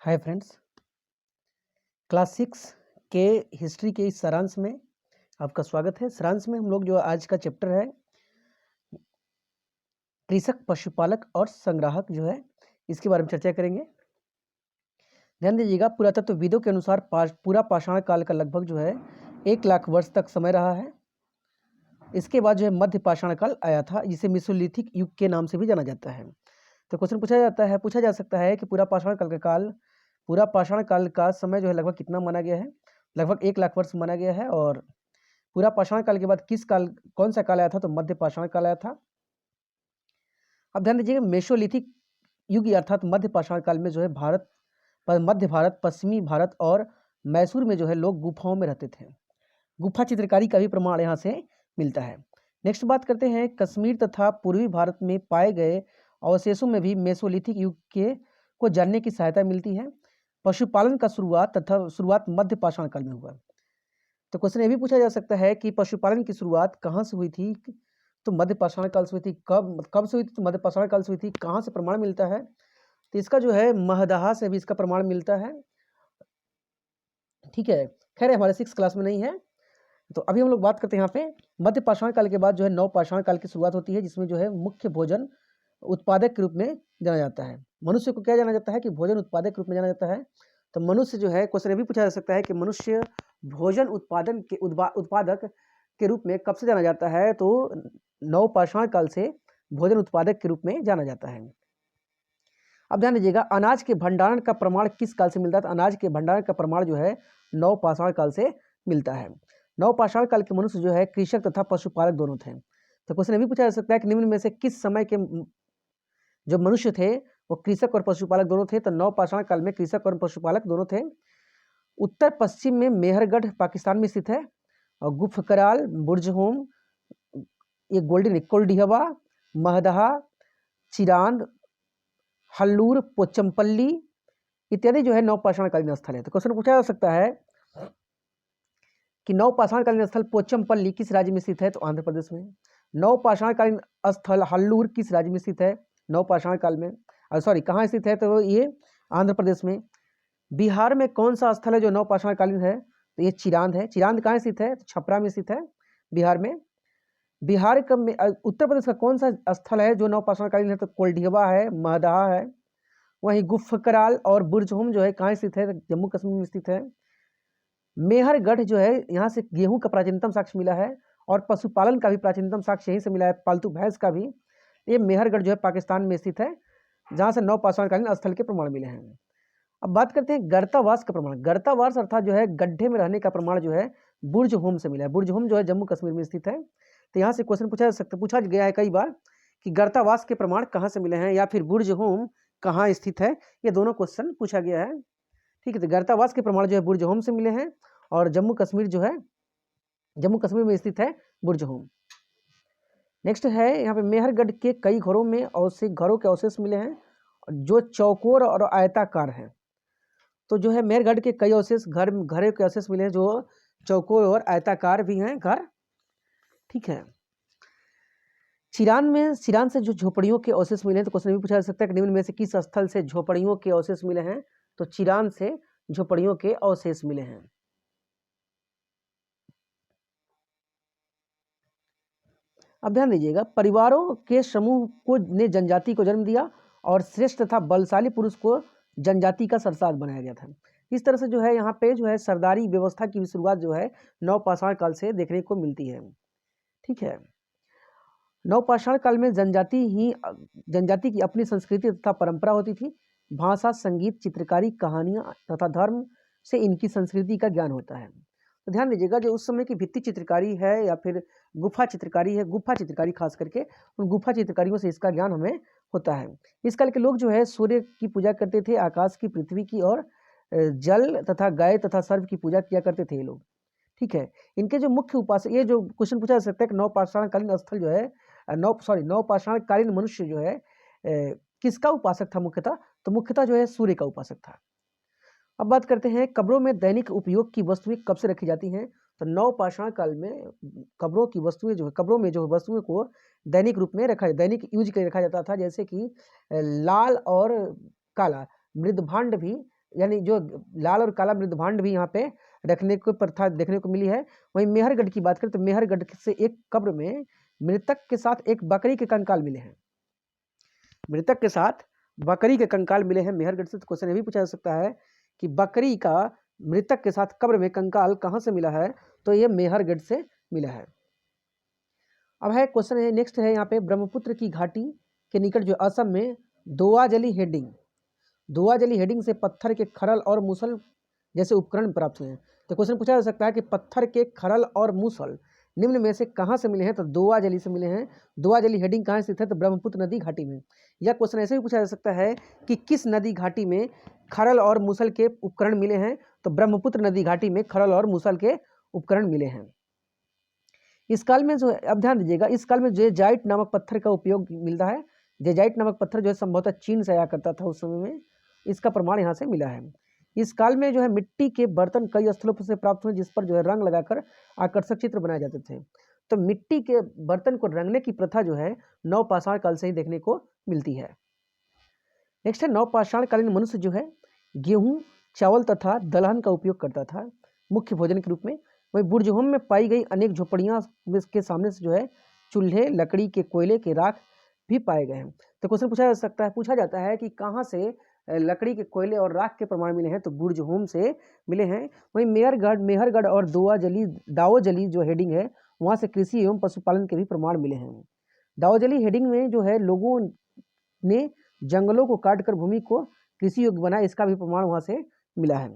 Hi friends, class 6 के history के इस सारांश में आपका स्वागत है। सारांश में हम लोग जो आज का चैप्टर है कृषक, पशुपालक और संग्राहक जो है इसके बारे में चर्चा करेंगे। ध्यान दीजिएगा, पुरातत्वविदों के अनुसार पूरा पाषाण काल का लगभग जो है 1 लाख वर्ष तक समय रहा है। इसके बाद जो है मध्य पाषाण काल आया था, जिसे मेसोलिथिक युग के नाम से भी जाना जाता है। तो क्वेश्चन पूछा जा सकता है कि पूरा पाषाण काल का समय जो है लगभग कितना माना गया है। लगभग 1 लाख वर्ष माना गया है। और पूरा पाषाण काल के बाद कौन सा काल आया था, तो मध्य पाषाण काल आया था। अब ध्यान दीजिएगा, मेसोलिथिक युग अर्थात मध्य पाषाण काल में जो है मध्य भारत, पश्चिमी भारत और मैसूर में जो है लोग गुफाओं में रहते थे। गुफा चित्रकारी का भी प्रमाण यहाँ से मिलता है। नेक्स्ट बात करते हैं, कश्मीर तथा पूर्वी भारत में पाए गए अवशेषों में भी मेसोलिथिक युग को जानने की सहायता मिलती है। पशुपालन का शुरुआत मध्य पाषाण काल में हुआ। तो क्वेश्चन ये भी पूछा जा सकता है कि पशुपालन की शुरुआत कहाँ से हुई थी, तो मध्य पाषाण काल से हुई थी। कब से हुई थी, तो मध्य पाषाण काल से हुई थी। कहाँ से प्रमाण मिलता है, तो इसका जो है महदहा से भी इसका प्रमाण मिलता है। ठीक है, खैर हमारे 6 क्लास में नहीं है। तो अभी हम लोग बात करते हैं यहाँ पे मध्य पाषाण काल के बाद जो है नव पाषाण काल की शुरुआत होती है, जिसमें जो है मुख्य भोजन उत्पादक के रूप में जाना जाता है। मनुष्य को क्या जाना जाता है कि भोजन उत्पादक के रूप में जाना जाता है। तो मनुष्य जो है, क्वेश्चन ये भी पूछा जा सकता है कि मनुष्य भोजन उत्पादक के रूप में कब से जाना जाता है, तो नव पाषाण काल से भोजन उत्पादक के रूप में जाना जाता है। अब ध्यान दीजिएगा, अनाज के भंडारण का प्रमाण किस काल से मिलता है, तो अनाज के भंडारण का प्रमाण जो है नव पाषाण काल से मिलता है। नव पाषाण काल के मनुष्य जो है कृषक तथा पशुपालक दोनों थे। तो क्वेश्चन ये भी पूछा जा सकता है कि निम्न में से किस समय के जो मनुष्य थे वो कृषक और पशुपालक दोनों थे, तो नव पाषाण काल में कृषक और पशुपालक दोनों थे। उत्तर पश्चिम में मेहरगढ़ पाकिस्तान में स्थित है, और गुफकराल, बुर्जहोम, ये गोल्डन कोल्डिहवा, महदहा, चिरांद, हल्लूर, पोचमपल्ली इत्यादि जो है नव पाषाणकालीन स्थल है। तो क्वेश्चन पूछा जा सकता है कि नव पाषाणकालीन स्थल पोचमपल्ली किस राज्य में स्थित है, तो आंध्र प्रदेश में। नव पाषाणकालीन स्थल हल्लूर किस राज्य में स्थित है, नव पाषाण काल में, कहाँ स्थित है, तो ये आंध्र प्रदेश में। बिहार में कौन सा स्थल है जो नव पाषाणकालीन है, तो ये चिरांद है। चिरांद कहाँ स्थित है, तो छपरा में स्थित है, बिहार में। उत्तर प्रदेश का कौन सा स्थल है जो नव पाषाणकालीन है, तो कोल्डिहवा है, महदहा है। वहीं गुफकराल और बुर्जहोम जो है कहाँ स्थित है, जम्मू कश्मीर में स्थित है। मेहरगढ़ जो है, यहाँ से गेहूं का प्राचीनतम साक्ष्य मिला है, और पशुपालन का भी प्राचीनतम साक्ष्य यहीं से मिला है, पालतू भैंस का भी। ये मेहरगढ़ जो है पाकिस्तान में स्थित है, जहाँ से नव पाषाणकालीन स्थल के प्रमाण मिले हैं। अब बात करते हैं गर्तावास का प्रमाण। गर्तावास अर्थात जो है गड्ढे में रहने का प्रमाण जो है बुर्जहोम से मिला है। बुर्जहोम जो है जम्मू कश्मीर में स्थित है। तो यहाँ से क्वेश्चन पूछा गया है कई बार कि गर्तावास के प्रमाण कहाँ से मिले हैं, या फिर बुर्जहोम कहाँ स्थित है, ये दोनों क्वेश्चन पूछा गया है। ठीक है, तो गर्तावास के प्रमाण जो है बुर्जहोम से मिले हैं, और जम्मू कश्मीर में स्थित है बुर्जहोम। नेक्स्ट है यहाँ पे मेहरगढ़ के कई घरों के अवशेष मिले हैं जो चौकोर और आयताकार हैं। तो जो है मेहरगढ़ के कई अवशेष घरों के अवशेष मिले हैं जो चौकोर और आयताकार भी हैं घर। ठीक है, चिरान से जो झोपड़ियों के अवशेष मिले हैं, तो क्वेश्चन भी पूछा जा सकता है कि निम्न में से किस स्थल से झोपड़ियों के अवशेष मिले हैं, तो चिरान से झोपड़ियों के अवशेष मिले हैं। अब ध्यान दीजिएगा, परिवारों के समूह को ने जनजाति को जन्म दिया, और श्रेष्ठ तथा बलशाली पुरुष को जनजाति का सरसाद बनाया गया था। इस तरह से जो है यहाँ पे जो है सरदारी व्यवस्था की शुरुआत जो है नव पाषाण काल से देखने को मिलती है। ठीक है, नव पाषाण काल में जनजाति की अपनी संस्कृति तथा परंपरा होती थी। भाषा, संगीत, चित्रकारी, कहानियां तथा धर्म से इनकी संस्कृति का ज्ञान होता है। तो ध्यान दीजिएगा, जो उस समय की भित्ति चित्रकारी है या फिर गुफा चित्रकारी खास करके उन गुफा चित्रकारियों से इसका ज्ञान हमें होता है। इस काल के लोग जो है सूर्य की पूजा करते थे, आकाश की, पृथ्वी की, और जल तथा गाय तथा सर्प की पूजा किया करते थे ये लोग। ठीक है, इनके जो मुख्य उपासक, ये जो क्वेश्चन पूछा जा सकता है कि नव पाषाणकालीन स्थल जो है नव पाषाणकालीन मनुष्य जो है किसका उपासक था मुख्यतः, तो मुख्यतः जो है सूर्य का उपासक था। अब बात करते हैं कब्रों में दैनिक उपयोग की वस्तुएं कब से रखी जाती हैं, तो नव पाषाण काल में कब्रों में जो वस्तुएं को दैनिक यूज के रखा जाता था, जैसे कि लाल और काला मृदभांड भी यानी जो लाल और काला मृदभांड भी यहाँ पे रखने को प्रथा देखने को मिली है। वहीं मेहरगढ़ की बात करें तो मेहरगढ़ से एक कब्र में मृतक के साथ एक बकरी के कंकाल मिले हैं। मृतक के साथ बकरी के कंकाल मिले हैं मेहरगढ़ से। तो क्वेश्चन ये भी पूछा जा सकता है कि बकरी का मृतक के साथ कब्र में कंकाल कहाँ से मिला है, तो ये मेहरगढ़ से मिला है। अब है क्वेश्चन है नेक्स्ट है यहाँ पे ब्रह्मपुत्र की घाटी के निकट जो असम में दोआजली हेडिंग से पत्थर के खरल और मूसल जैसे उपकरण प्राप्त हुए हैं। तो क्वेश्चन पूछा जा सकता है कि पत्थर के खरल और मूसल निम्न में से कहाँ से मिले हैं, तो दोआजली से मिले हैं। दोआजली हेडिंग कहाँ स्थित है, तो ब्रह्मपुत्र नदी घाटी में। यह क्वेश्चन ऐसे भी पूछा जा सकता है कि किस नदी घाटी में खरल और मूसल के उपकरण मिले हैं, तो ब्रह्मपुत्र नदी घाटी में खरल और मूसल के उपकरण मिले हैं। इस काल में जो अब ध्यान दीजिएगा, इस काल में जेजाइट नामक पत्थर का उपयोग मिलता है। जेजाइट नामक पत्थर जो है संभवतः चीन से आया करता था उस समय में, इसका प्रमाण यहाँ से मिला है। इस काल में जो है मिट्टी के बर्तन कई स्थलों से प्राप्त हुए जिस पर जो है रंग लगाकर आकर्षक चित्र बनाए जाते थे। तो मिट्टी के बर्तन को रंगने की प्रथा जो है नवपाषाण काल से ही देखने को मिलती है। नेक्स्ट है नवपाषाण कालीन मनुष्य जो है गेहूं, चावल तथा दलहन का उपयोग करता था मुख्य भोजन के रूप में। वही बुर्जहोम में पाई गई अनेक झोपड़ियां के सामने से जो है चूल्हे, लकड़ी के कोयले के राख भी पाए गए हैं। तो क्वेश्चन पूछा जाता है कि कहाँ से लकड़ी के कोयले और राख के प्रमाण मिले हैं, तो बुर्जहोम से मिले हैं। वहीं मेहरगढ़ और दाओजली जो हेडिंग है वहाँ से कृषि एवं पशुपालन के भी प्रमाण मिले हैं। दाओजली हेडिंग में जो है लोगों ने जंगलों को काटकर भूमि को कृषि योग्य बनाया, इसका भी प्रमाण वहाँ से मिला है।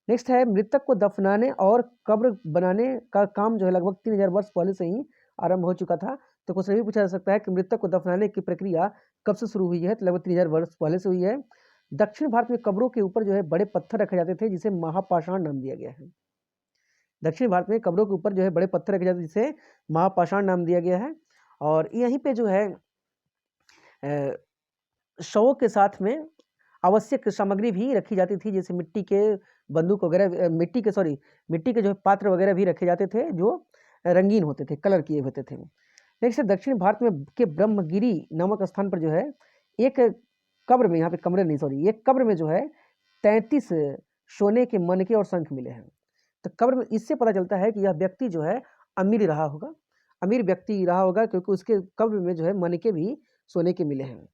नेक्स्ट है मृतक को दफनाने और कब्र बनाने का काम जो है लगभग 3000 वर्ष पहले से ही आरंभ हो चुका था। तो क्वेश्चन भी पूछा जा सकता है कि मृतक को दफनाने की प्रक्रिया कब से शुरू हुई है, तो लगभग 3000 वर्ष पहले से हुई है। दक्षिण भारत में कब्रों के ऊपर जो है बड़े पत्थर रखे जाते थे जिसे महापाषाण नाम दिया गया है। दक्षिण भारत में कब्रों के ऊपर जो है बड़े पत्थर रखे जाते थे जिसे महापाषाण नाम दिया गया है। और यहीं पे जो है शवों के साथ में आवश्यक सामग्री भी रखी जाती थी, जैसे मिट्टी के बंदूक वगैरह, मिट्टी के जो पात्र वगैरह भी रखे जाते थे जो रंगीन होते थे, कलर किए होते थे। नेक्स्ट दक्षिण भारत में के ब्रह्मगिरी नामक स्थान पर जो है एक कब्र में, यहाँ पे कमरे नहीं सॉरी, एक कब्र में जो है 33 सोने के मनके और शंख मिले हैं। तो कब्र में इससे पता चलता है कि यह व्यक्ति जो है अमीर व्यक्ति रहा होगा क्योंकि उसके कब्र में जो है मनके भी सोने के मिले हैं।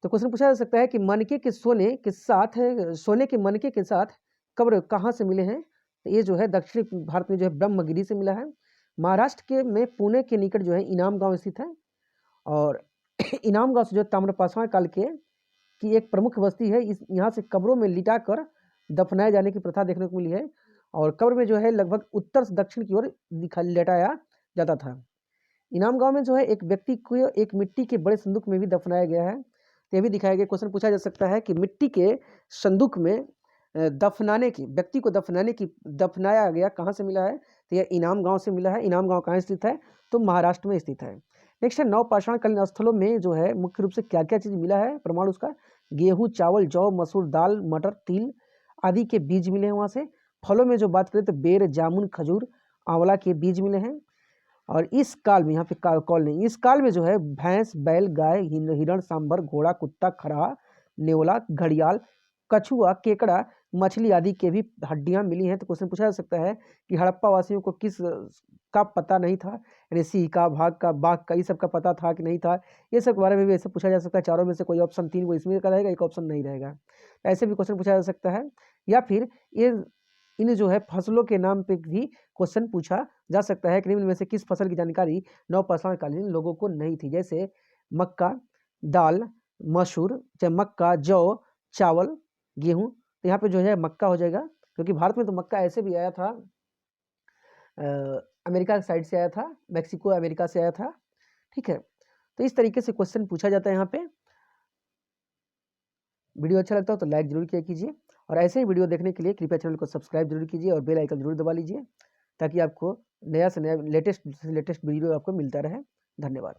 तो क्वेश्चन पूछा जा सकता है कि सोने के मनके के साथ कब्र कहाँ से मिले हैं, तो ये जो है दक्षिण भारत में जो है ब्रह्मगिरी से मिला है। महाराष्ट्र के में पुणे के निकट जो है इनाम गांव स्थित है। और इनाम गांव से जो ताम्रपाषाण काल की एक प्रमुख बस्ती है। यहाँ से कब्रों में लिटा कर दफनाए जाने की प्रथा देखने को मिली है। और कब्र में जो है लगभग उत्तर से दक्षिण की ओर लेटाया जाता था। इनाम गांव में जो है एक व्यक्ति को एक मिट्टी के बड़े संदूक में भी दफनाया गया है। ये भी दिखाया गया। क्वेश्चन पूछा जा सकता है कि मिट्टी के संदूक में व्यक्ति को दफनाया गया कहाँ से मिला है, तो यह इनाम गांव से मिला है। इनाम गांव कहाँ स्थित है, तो महाराष्ट्र में स्थित है। नेक्स्ट है नवपाषाण कालीन स्थलों में जो है मुख्य रूप से क्या क्या चीज मिला है प्रमाण उसका, गेहूं, चावल, जौ, मसूर, दाल, मटर, तिल आदि के बीज मिले हैं। वहाँ से फलों में जो बात करें तो बेर, जामुन, खजूर, आंवला के बीज मिले हैं। और इस काल में, यहाँ पे कॉल नहीं, इस काल में जो है भैंस, बैल, गाय, हिरण, सांभर, घोड़ा, कुत्ता, खरहा, नेवला, घड़ियाल, कछुआ, केकड़ा, मछली आदि के भी हड्डियां मिली हैं। तो क्वेश्चन पूछा जा सकता है कि हड़प्पा वासियों को किस का पता नहीं था, यानी सिंह का, बाघ का, ये सब का पता था कि नहीं था, ये सब के बारे में भी ऐसे पूछा जा सकता है। चारों में से कोई ऑप्शन 3 को इसमें का रहेगा, एक ऑप्शन नहीं रहेगा। ऐसे भी क्वेश्चन पूछा जा सकता है। या फिर ये इन जो है फसलों के नाम पे भी क्वेश्चन पूछा जा सकता है कि निम्न में से किस फसल की जानकारी नवपाषाण कालीन लोगों को नहीं थी, जैसे मक्का, दाल, मसूर, मक्का, जौ, चावल, गेहूं। तो यहाँ पे जो है मक्का हो जाएगा, क्योंकि भारत में तो मक्का ऐसे भी आया था, अमेरिका साइड से आया था, मैक्सिको अमेरिका से आया था। ठीक है, तो इस तरीके से क्वेश्चन पूछा जाता है यहाँ पे। वीडियो अच्छा लगता हो तो लाइक जरूर किया कीजिए, और ऐसे ही वीडियो देखने के लिए कृपया चैनल को सब्सक्राइब जरूर कीजिए और बेल आइकन जरूर दबा लीजिए, ताकि आपको नया से नया लेटेस्ट वीडियो आपको मिलता रहे। धन्यवाद।